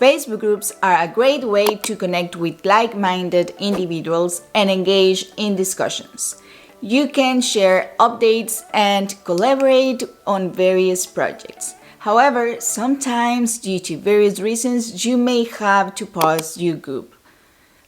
Facebook groups are a great way to connect with like-minded individuals and engage in discussions. You can share updates and collaborate on various projects. However, sometimes due to various reasons, you may have to pause your group,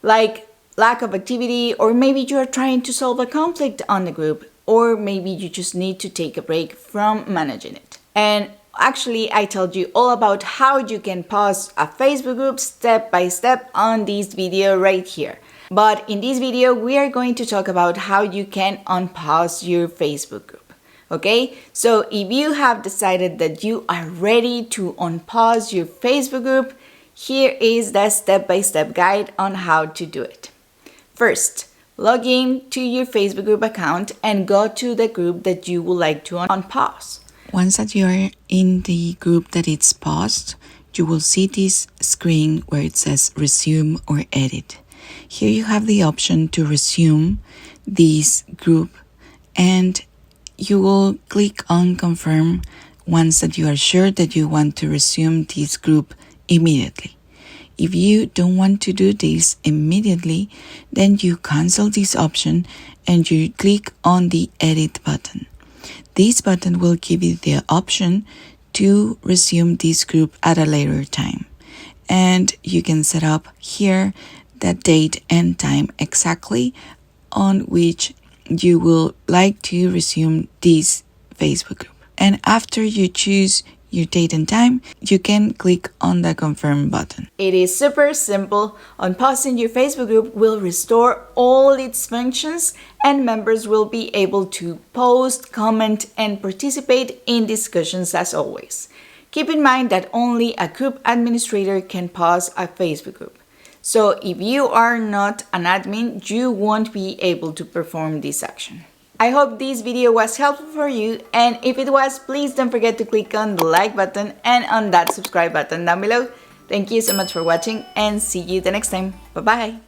like lack of activity, or maybe you are trying to solve a conflict on the group, or maybe you just need to take a break from managing it. And actually, I told you all about how you can pause a Facebook group step by step on this video right here. But in this video, we are going to talk about how you can unpause your Facebook group. Okay, so if you have decided that you are ready to unpause your Facebook group, here is the step-by-step guide on how to do it. First, log in to your Facebook group account and go to the group that you would like to unpause. Once that you are in the group that it's paused, you will see this screen where it says resume or edit. Here you have the option to resume this group, and you will click on confirm once that you are sure that you want to resume this group immediately. If you don't want to do this immediately, then you cancel this option and you click on the edit button. This button will give you the option to resume this group at a later time. And you can set up here the date and time exactly on which you will like to resume this Facebook group. And after you choose your date and time, you can click on the confirm button. It is super simple. Unpausing your Facebook group will restore all its functions and members will be able to post, comment, and participate in discussions as always. Keep in mind that only a group administrator can pause a Facebook group. So if you are not an admin, you won't be able to perform this action. I hope this video was helpful for you, and if it was, please don't forget to click on the like button and on that subscribe button down below. Thank you so much for watching and see you the next time. Bye bye!